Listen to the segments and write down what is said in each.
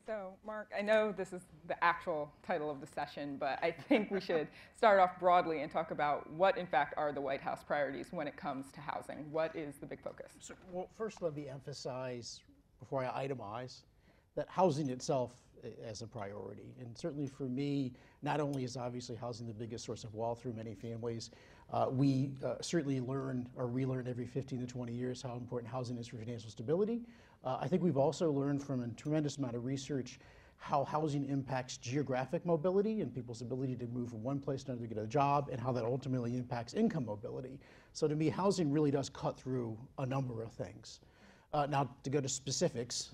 So, Mark, I know this is the actual title of the session, but I think we should start off broadly and talk about what, in fact, are the White House priorities when it comes to housing. What is the big focus? So, well, first let me emphasize, before I itemize, that housing itself as a priority. And certainly for me, not only is obviously housing the biggest source of wealth through many families, we certainly learn or relearn every 15 to 20 years how important housing is for financial stability. I think we've also learned from a tremendous amount of research how housing impacts geographic mobility and people's ability to move from one place to another to get a job, and how that ultimately impacts income mobility. So to me, housing really does cut through a number of things. Now, to go to specifics,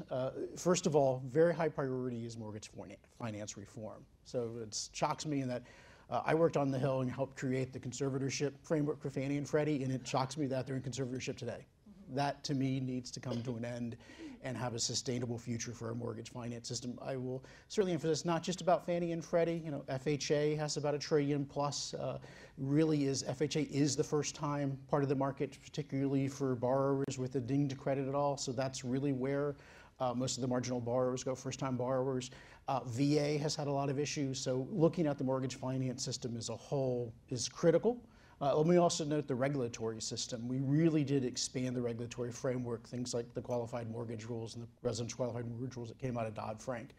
first of all, very high priority is mortgage finance reform. So it shocks me in that I worked on the Hill and helped create the conservatorship framework for Fannie and Freddie, and it shocks me that they're in conservatorship today. That, to me, needs to come to an end and have a sustainable future for our mortgage finance system. I will certainly emphasize not just about Fannie and Freddie. You know, FHA has about $1 trillion plus. Really is, FHA is the first time part of the market, particularly for borrowers with a ding to credit at all. So that's really where most of the marginal borrowers go, first-time borrowers. VA has had a lot of issues. So looking at the mortgage finance system as a whole is critical. Let me also note the regulatory system. We really did expand the regulatory framework, things like the qualified mortgage rules and the residential qualified mortgage rules that came out of Dodd-Frank.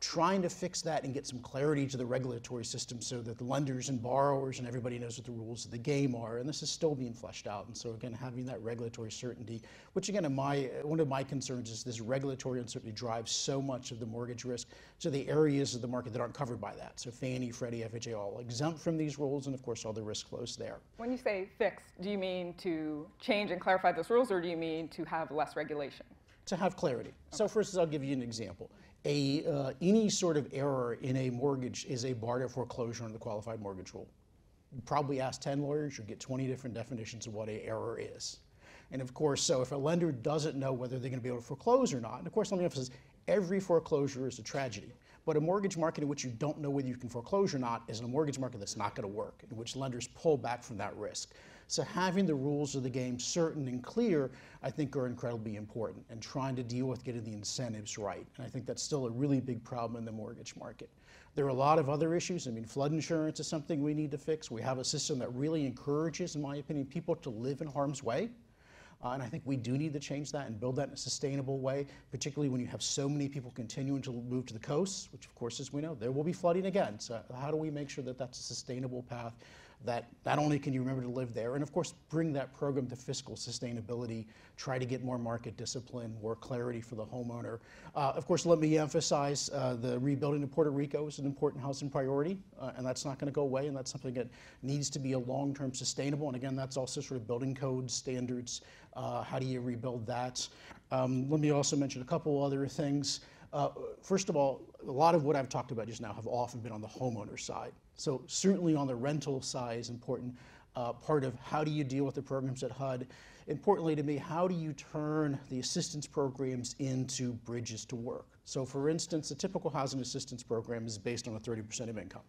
Trying to fix that and get some clarity to the regulatory system so that the lenders and borrowers and everybody knows what the rules of the game are. And this is still being fleshed out. And so again, having that regulatory certainty, which again, one of my concerns is this regulatory uncertainty drives so much of the mortgage risk to the areas of the market that aren't covered by that. So Fannie, Freddie, FHA, all exempt from these rules, and of course, all the risk flows there. When you say fix, do you mean to change and clarify those rules, or do you mean to have less regulation? To have clarity. Okay. So first, I'll give you an example. Any sort of error in a mortgage is a bar to foreclosure under the qualified mortgage rule. You probably ask 10 lawyers, you'll get 20 different definitions of what an error is. And of course, so if a lender doesn't know whether they're going to be able to foreclose or not, and of course, let me emphasize, every foreclosure is a tragedy. But a mortgage market in which you don't know whether you can foreclose or not is a mortgage market that's not going to work, in which lenders pull back from that risk. So having the rules of the game certain and clear, I think, are incredibly important, and trying to deal with getting the incentives right. And I think that's still a really big problem in the mortgage market. There are a lot of other issues. I mean, flood insurance is something we need to fix. We have a system that really encourages, in my opinion, people to live in harm's way. And I think we do need to change that and build that in a sustainable way, particularly when you have so many people continuing to move to the coast, which of course, as we know, there will be flooding again. So how do we make sure that that's a sustainable path, that not only can you remember to live there, and of course, bring that program to fiscal sustainability, try to get more market discipline, more clarity for the homeowner. Of course, let me emphasize the rebuilding of Puerto Rico is an important housing priority, and that's not going to go away, and that's something that needs to be a long-term sustainable, and again, that's also sort of building code standards. How do you rebuild that? Let me also mention a couple other things. First of all, a lot of what I've talked about just now have often been on the homeowner side. So certainly on the rental side is important part of how do you deal with the programs at HUD. Importantly to me, how do you turn the assistance programs into bridges to work? So for instance, a typical housing assistance program is based on a 30% of income.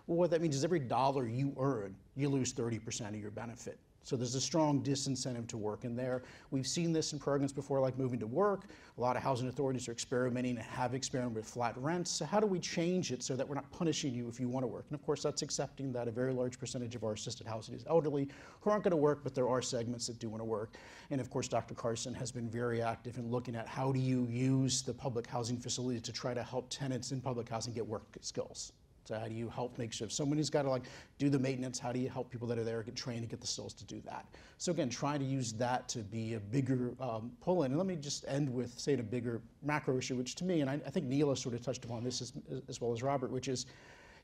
Well, what that means is every dollar you earn, you lose 30% of your benefit. So there's a strong disincentive to work in there. We've seen this in programs before, like moving to work. A lot of housing authorities are experimenting and have experimented with flat rents. So how do we change it so that we're not punishing you if you want to work? And of course, that's accepting that a very large percentage of our assisted housing is elderly who aren't going to work, but there are segments that do want to work. And of course, Dr. Carson has been very active in looking at how do you use the public housing facilities to try to help tenants in public housing get work skills. So how do you help make sure if somebody's got to do the maintenance, how do you help people that are there get trained and get the skills to do that? So again, trying to use that to be a bigger pull-in. And let me just end with, say, a bigger macro issue, which to me, and I think Neil has sort of touched upon this as well as Robert, which is,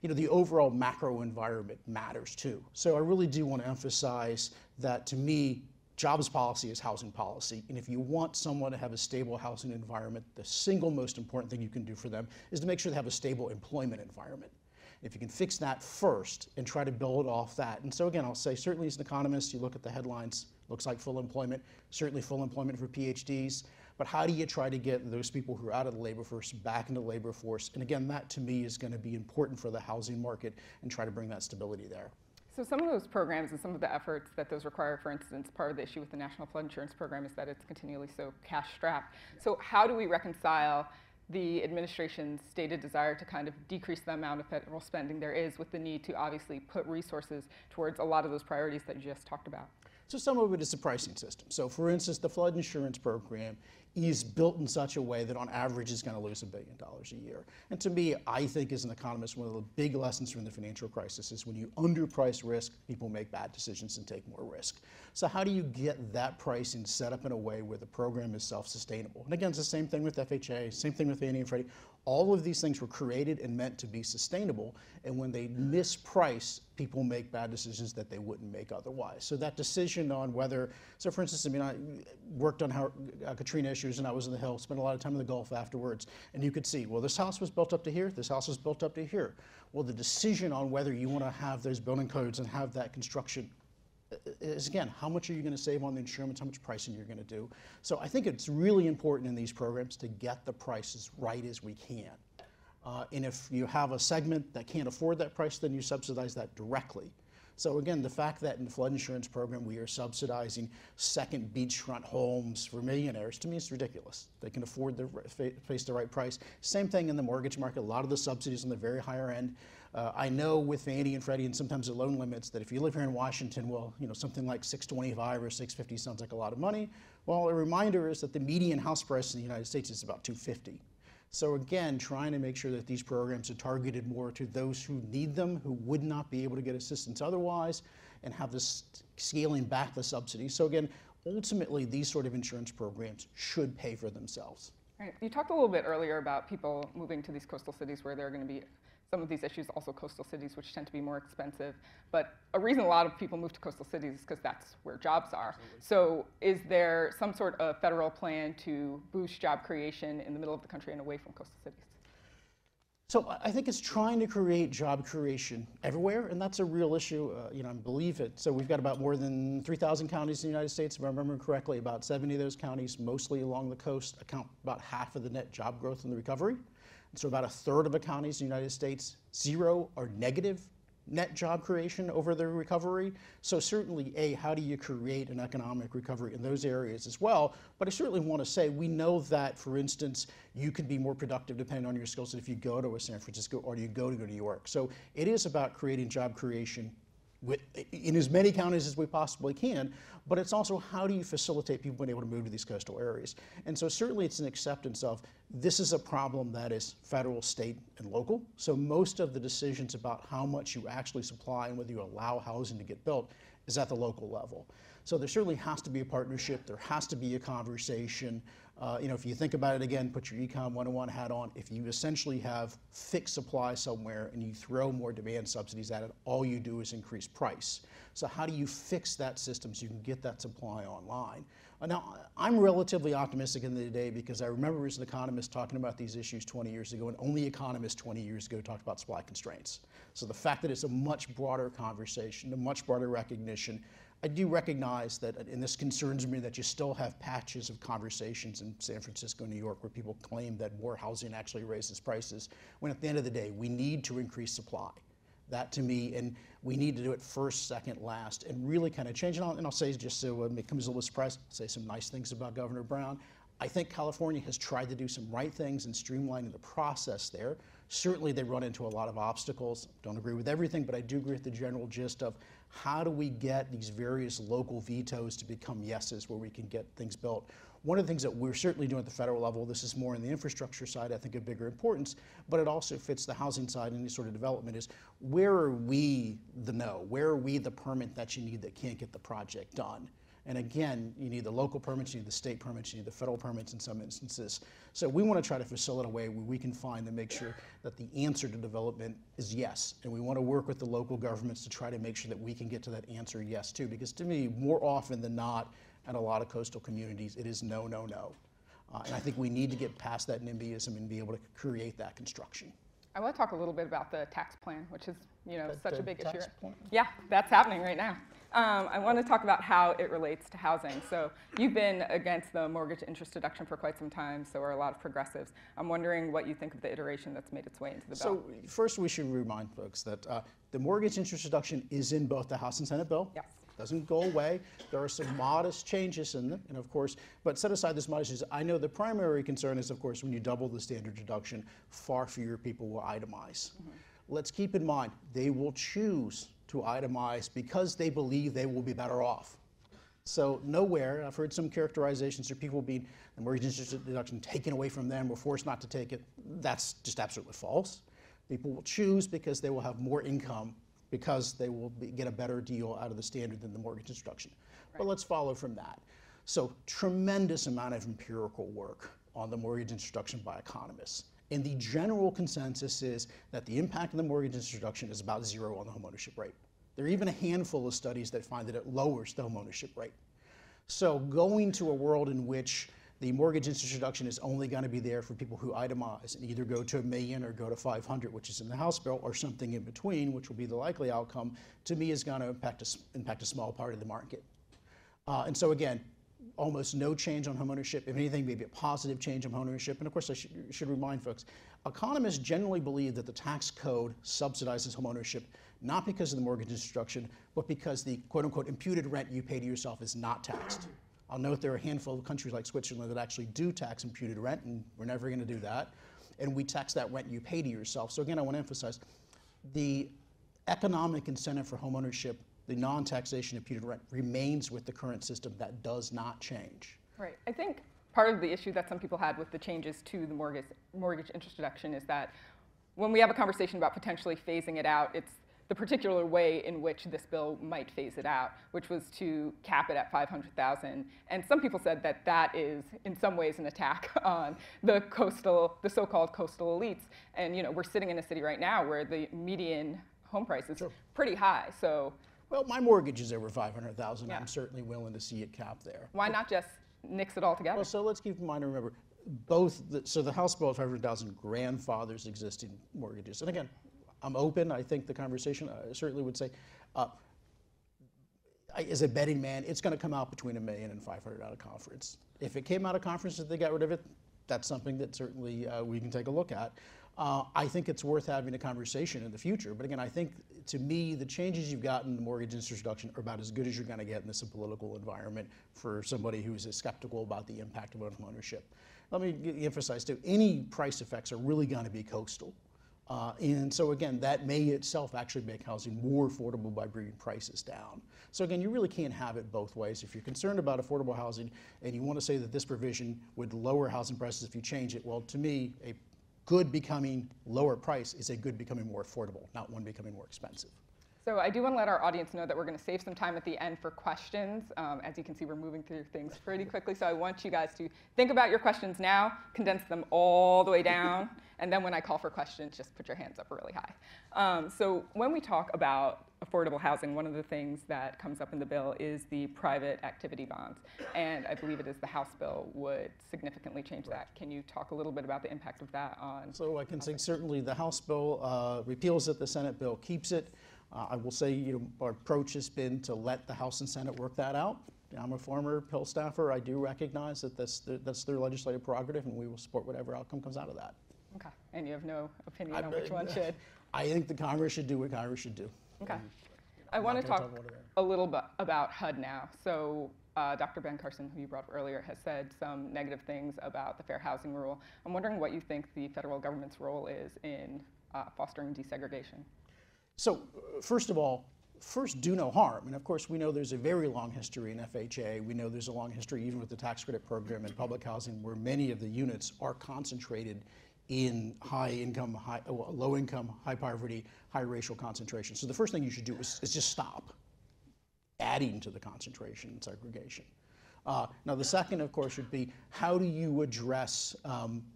the overall macro environment matters too. So I really do want to emphasize that to me, jobs policy is housing policy. And if you want someone to have a stable housing environment, the single most important thing you can do for them is to make sure they have a stable employment environment. If you can fix that first and try to build off that. And so again, I'll say certainly as an economist, you look at the headlines, looks like full employment, certainly full employment for PhDs, but how do you try to get those people who are out of the labor force back into the labor force? And again, that to me is going to be important for the housing market and try to bring that stability there. So some of those programs and some of the efforts that those require, for instance, part of the issue with the National Flood Insurance Program is that it's continually so cash strapped. So how do we reconcile the administration's stated desire to kind of decrease the amount of federal spending there is, with the need to obviously put resources towards a lot of those priorities that you just talked about? So some of it is the pricing system. So for instance, the flood insurance program is built in such a way that on average is going to lose $1 billion a year. And to me, I think as an economist, one of the big lessons from the financial crisis is when you underprice risk, people make bad decisions and take more risk. So how do you get that pricing set up in a way where the program is self-sustainable? And again, it's the same thing with FHA, same thing with Fannie and Freddie. All of these things were created and meant to be sustainable, and when they misprice, people make bad decisions that they wouldn't make otherwise. So that decision on whether, so for instance, I mean, I worked on Katrina issues, and I was in the Hill, spent a lot of time in the Gulf afterwards, and you could see, well, this house was built up to here, this house was built up to here. Well, the decision on whether you want to have those building codes and have that construction is, again, how much are you going to save on the insurance, how much pricing you're going to do. So I think it's really important in these programs to get the prices right as we can. And if you have a segment that can't afford that price, then you subsidize that directly. So again, the fact that in the flood insurance program we are subsidizing second beachfront homes for millionaires, to me is ridiculous. They can afford to face the right price. Same thing in the mortgage market. A lot of the subsidies on the very higher end. I know with Fannie and Freddie and sometimes the loan limits that if you live here in Washington, well, you know, something like $625 or $650 sounds like a lot of money. Well, a reminder is that the median house price in the United States is about $250. So again, trying to make sure that these programs are targeted more to those who need them, who would not be able to get assistance otherwise, and have this scaling back the subsidies. So again, ultimately, these sort of insurance programs should pay for themselves. Right. You talked a little bit earlier about people moving to these coastal cities where there are going to be some of these issues, also coastal cities, which tend to be more expensive. But a reason a lot of people move to coastal cities is because that's where jobs are. Absolutely. So is there some sort of federal plan to boost job creation in the middle of the country and away from coastal cities? So I think it's trying to create job creation everywhere, and that's a real issue. You know, I believe it. So we've got about more than 3,000 counties in the United States. If I remember correctly, about 70 of those counties, mostly along the coast, account for about half of the net job growth in the recovery. And so about a third of the counties in the United States, zero or negative net job creation over the recovery. So certainly, how do you create an economic recovery in those areas as well? But I certainly want to say, we know that, for instance, you can be more productive depending on your skills if you go to a San Francisco or you go to New York. So it is about creating job creation in as many counties as we possibly can, but it's also how do you facilitate people being able to move to these coastal areas. And so certainly it's an acceptance of this is a problem that is federal, state, and local. So most of the decisions about how much you actually supply and whether you allow housing to get built is at the local level. So there certainly has to be a partnership, there has to be a conversation. You know, if you think about it again, put your Econ 101 hat on, if you essentially have fixed supply somewhere and you throw more demand subsidies at it, all you do is increase price. So how do you fix that system so you can get that supply online? Now, I'm relatively optimistic in the day because I remember as an economist talking about these issues 20 years ago, and only economists 20 years ago talked about supply constraints. So the fact that it's a much broader conversation, a much broader recognition, I do recognize that, and this concerns me, that you still have patches of conversations in San Francisco, New York, where people claim that more housing actually raises prices, when at the end of the day, we need to increase supply. That to me, and we need to do it first, second, last, and really kind of change it on. And I'll say, just so it comes a little surprise, I'll say some nice things about Governor Brown. I think California has tried to do some right things in streamlining the process there. Certainly they run into a lot of obstacles. Don't agree with everything, but I do agree with the general gist of how do we get these various local vetoes to become yeses where we can get things built. One of the things that we're certainly doing at the federal level, this is more in the infrastructure side, I think of bigger importance, but it also fits the housing side and any sort of development, is where are we the no? Where are we the permit that you need that can't get the project done? And again, you need the local permits, you need the state permits, you need the federal permits in some instances. So we want to try to facilitate a way where we can find and make sure that the answer to development is yes. And we want to work with the local governments to try to make sure that we can get to that answer yes too. Because to me, more often than not, in a lot of coastal communities, it is no, no, no. And I think we need to get past that NIMBYism and be able to create that construction. I want to talk a little bit about the tax plan, which is, you know, such a big issue. Plan? Yeah, that's happening right now. I want to talk about how it relates to housing. So you've been against the mortgage interest deduction for quite some time, so are a lot of progressives. I'm wondering what you think of the iteration that's made its way into the bill. So first we should remind folks that the mortgage interest deduction is in both the House and Senate bill. Yes. Doesn't go away. There are some modest changes in them, and of course, but set aside this modest changes, I know the primary concern is, of course, when you double the standard deduction, far fewer people will itemize. Let's keep in mind, they will choose to itemize because they believe they will be better off. So nowhere, I've heard some characterizations of people being the mortgage interest deduction taken away from them or forced not to take it. That's just absolutely false. People will choose because they will have more income, because they will get a better deal out of the standard than the mortgage introduction. Right. But let's follow from that. So tremendous amount of empirical work on the mortgage introduction by economists. And the general consensus is that the impact of the mortgage introduction is about 0 on the homeownership rate. There are even a handful of studies that find that it lowers the homeownership rate. So going to a world in which the mortgage introduction is only going to be there for people who itemize and either go to $1 million or go to 500, which is in the House bill, or something in between, which will be the likely outcome, to me is going to impact a small part of the market. And so again, almost no change on homeownership. If anything, maybe a positive change on homeownership. And of course, I should remind folks, economists generally believe that the tax code subsidizes homeownership, not because of the mortgage introduction, but because the quote-unquote imputed rent you pay to yourself is not taxed. I'll note there are a handful of countries like Switzerland that actually do tax imputed rent, and we're never going to do that. And we tax that rent you pay to yourself. So again, I want to emphasize the economic incentive for homeownership, the non-taxation imputed rent, remains with the current system. That does not change. Right. I think part of the issue that some people had with the changes to the mortgage interest deduction is that when we have a conversation about potentially phasing it out, it's the particular way in which this bill might phase it out, which was to cap it at $500,000. And some people said that that is, in some ways, an attack on the so-called coastal elites. And we're sitting in a city right now where the median home price is pretty high. So, well, my mortgage is over $500,000. Yeah. I'm certainly willing to see it capped there. Why not just nix it all together? Well, so let's keep in mind and remember, so the House bill of $500,000 grandfathers existing mortgages. And again, I'm open. I think the conversation, I certainly would say, as a betting man, it's going to come out between $1 million and $500,000 out of conference. If it came out of conference and they got rid of it, that's something that certainly we can take a look at. I think it's worth having a conversation in the future. But again, I think, to me, the changes you've got in the mortgage interest reduction are about as good as you're going to get in this political environment for somebody who's skeptical about the impact of homeownership. Let me emphasize, too, any price effects are really going to be coastal. And so again, that may itself actually make housing more affordable by bringing prices down. So again, you really can't have it both ways. If you're concerned about affordable housing and you want to say that this provision would lower housing prices if you change it, well, to me, a good becoming lower price is a good becoming more affordable, not one becoming more expensive. So I do want to let our audience know that we're going to save some time at the end for questions. As you can see, we're moving through things pretty quickly. So I want you guys to think about your questions now, condense them all the way down, and then when I call for questions, just put your hands up really high. So when we talk about affordable housing, one of the things that comes up in the bill is the private activity bonds. And I believe it is the House bill would significantly change that. Can you talk a little bit about the impact of that on? So I can say certainly the House bill repeals it, the Senate bill keeps it. I will say, our approach has been to let the House and Senate work that out. I'm a former Hill staffer. I do recognize that that's their legislative prerogative, and we will support whatever outcome comes out of that. Okay. And you have no opinion on which one should? I think the Congress should do what Congress should do. Okay. I want to talk a little bit about HUD now. So Dr. Ben Carson, who you brought up earlier, has said some negative things about the Fair Housing Rule. I'm wondering what you think the federal government's role is in fostering desegregation. So first of all, do no harm. And of course, we know there's a very long history in FHA. We know there's a long history even with the tax credit program in public housing where many of the units are concentrated in high income, low income, high poverty, high racial concentration. So the first thing you should do is just stop adding to the concentration and segregation. Now the second, of course, would be how do you address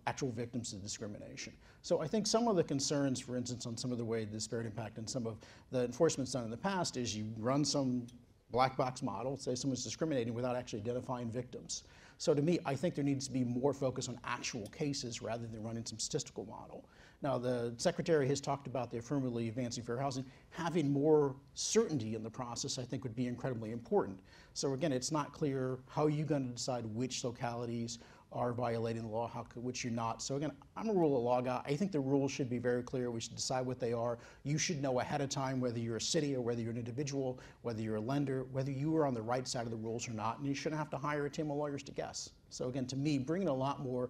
actual victims of discrimination? So I think some of the concerns, for instance, on some of the way the disparate impact and some of the enforcement's done in the past is you run some black box model, say someone's discriminating without actually identifying victims. So to me, I think there needs to be more focus on actual cases rather than running some statistical model. Now, the Secretary has talked about the affirmatively advancing fair housing. Having more certainty in the process, I think, would be incredibly important. So again, it's not clear how you're going to decide which localities are violating the law, which you're not. So again, I'm a rule of law guy. I think the rules should be very clear. We should decide what they are. You should know ahead of time whether you're a city or whether you're an individual, whether you're a lender, whether you are on the right side of the rules or not, and you shouldn't have to hire a team of lawyers to guess. So again, to me, bringing a lot more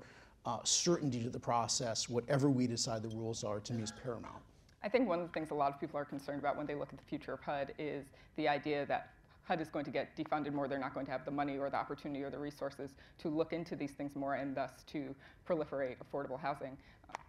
certainty to the process, whatever we decide the rules are, to me is paramount. I think one of the things a lot of people are concerned about when they look at the future of HUD is the idea that HUD is going to get defunded more. They're not going to have the money or the opportunity or the resources to look into these things more and thus to proliferate affordable housing.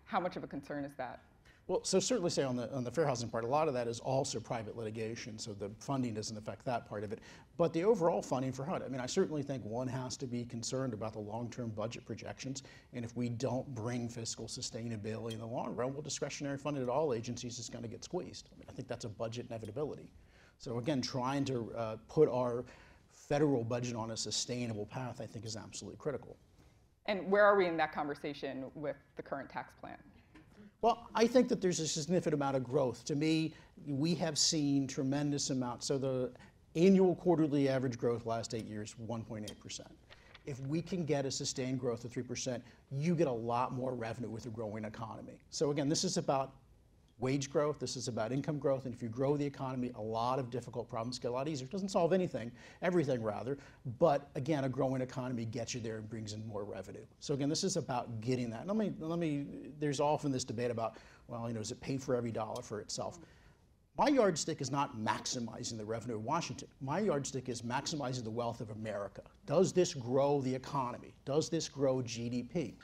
How much of a concern is that? Well, so certainly say on the fair housing part, a lot of that is also private litigation, so the funding doesn't affect that part of it. But the overall funding for HUD, I mean, I certainly think one has to be concerned about the long-term budget projections, and if we don't bring fiscal sustainability in the long run, well, discretionary funding at all agencies is going to get squeezed. I mean, I think that's a budget inevitability. So again, trying to put our federal budget on a sustainable path, I think, is absolutely critical. And where are we in that conversation with the current tax plan? Well, I think that there's a significant amount of growth. To me, we have seen tremendous amounts. So the annual quarterly average growth last 8 years, 1.8%. If we can get a sustained growth of 3%, you get a lot more revenue with a growing economy. So again, this is about wage growth, this is about income growth, and if you grow the economy, a lot of difficult problems get a lot easier. It doesn't solve anything, everything rather, but again, a growing economy gets you there and brings in more revenue. So again, this is about getting that. There's often this debate about, well, is it paid for every dollar for itself? My yardstick is not maximizing the revenue of Washington. My yardstick is maximizing the wealth of America. Does this grow the economy? Does this grow GDP?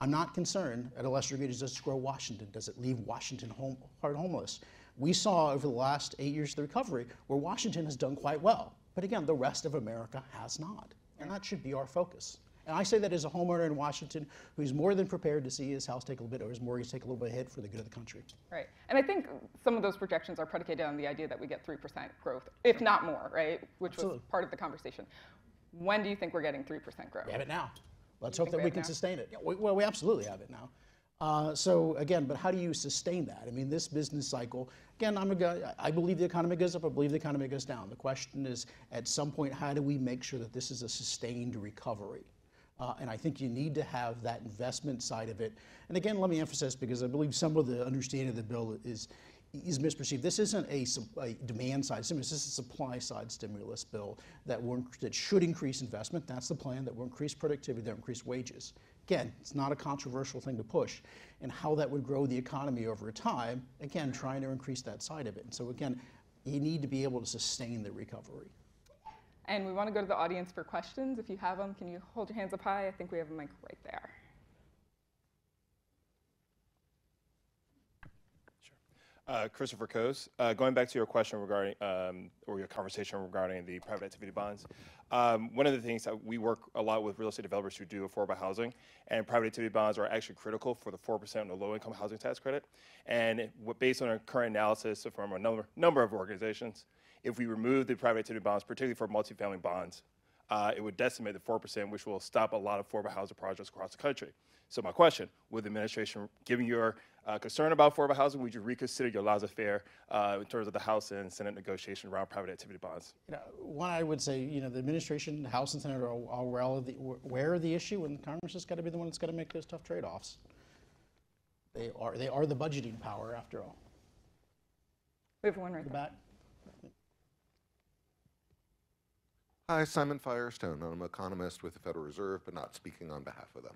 I'm not concerned at a lesser degree, does it grow Washington? Does it leave Washington hard homeless? We saw over the last 8 years of the recovery where Washington has done quite well. But again, the rest of America has not. And that should be our focus. And I say that as a homeowner in Washington who's more than prepared to see his house take a little bit, or his mortgage take a little bit of hit for the good of the country. Right. And I think some of those projections are predicated on the idea that we get 3% growth, if not more, right? Which Absolutely. was part of the conversation. When do you think we're getting 3% growth? We have it now. Let's hope that we can sustain it. Yeah, well, we absolutely have it now. So again, but how do you sustain that? I mean, this business cycle, again, I believe the economy goes up, I believe the economy goes down. The question is, at some point, how do we make sure that this is a sustained recovery? And I think you need to have that investment side of it. And again, let me emphasize, because I believe some of the understanding of the bill is misperceived. This isn't a demand side stimulus, this is a supply side stimulus bill that should increase investment. That's the plan, that will increase productivity, that will increase wages. Again, it's not a controversial thing to push. And how that would grow the economy over time, again, trying to increase that side of it. And so again, you need to be able to sustain the recovery. And we want to go to the audience for questions. If you have them, can you hold your hands up high? I think we have a mic right there. Christopher Coase, going back to your question regarding, or your conversation regarding the private activity bonds, one of the things that we work a lot with real estate developers who do affordable housing, and private activity bonds are actually critical for the 4% on the low-income housing tax credit. And based on our current analysis from a number of organizations, if we remove the private activity bonds, particularly for multifamily bonds, it would decimate the 4%, which will stop a lot of affordable housing projects across the country. So my question, would the administration, given your concern about affordable housing, would you reconsider your laissez-faire in terms of the House and Senate negotiation around private activity bonds? One, I would say, the administration, the House and Senate are aware of the issue, and Congress has got to be the one that's got to make those tough trade-offs. They are the budgeting power, after all. We have one right there. Back. Hi, Simon Firestone. I'm an economist with the Federal Reserve, but not speaking on behalf of them.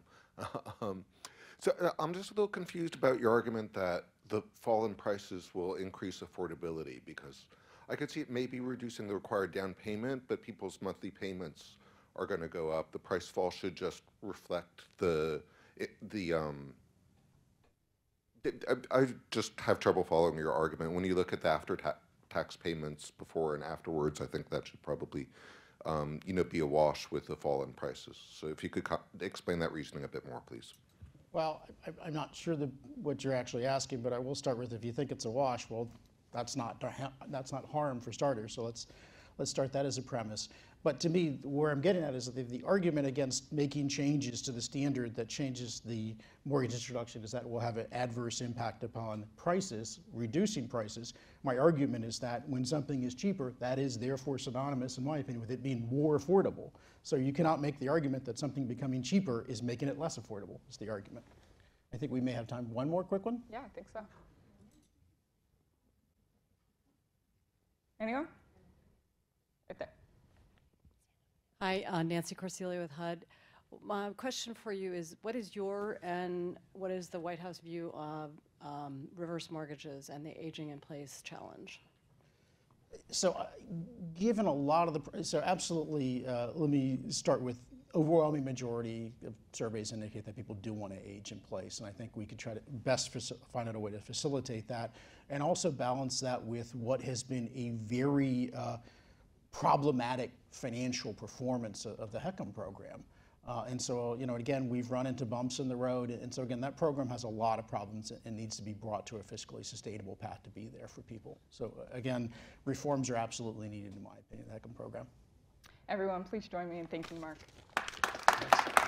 So I'm just a little confused about your argument that the fall in prices will increase affordability, because I could see it maybe reducing the required down payment, but people's monthly payments are going to go up. The price fall should just reflect I just have trouble following your argument. When you look at the after-tax payments before and afterwards, I think that should probably be a wash with the fall in prices. So if you could explain that reasoning a bit more, please. Well, I'm not sure what you're actually asking, but I will start with, if you think it's a wash, well, that's not harm for starters. So let's start that as a premise. But to me, where I'm getting at is that the argument against making changes to the standard that changes the mortgage introduction is that it will have an adverse impact upon prices, reducing prices. My argument is that when something is cheaper, that is therefore synonymous, in my opinion, with it being more affordable. So you cannot make the argument that something becoming cheaper is making it less affordable, is the argument. I think we may have time. One more quick one? Yeah, I think so. Anyone? Right there. Hi, Nancy Corselia with HUD. My question for you is, what is your and what is the White House view of reverse mortgages and the aging in place challenge? So given a lot of the, so absolutely, let me start with overwhelming majority of surveys indicate that people do want to age in place. And I think we could try to best find out a way to facilitate that and also balance that with what has been a very problematic financial performance of the HECM program. And so, you know, again, we've run into bumps in the road. And so again, that program has a lot of problems and needs to be brought to a fiscally sustainable path to be there for people. So again, reforms are absolutely needed in my opinion, the HECM program. Everyone, please join me in thanking Mark. Thanks.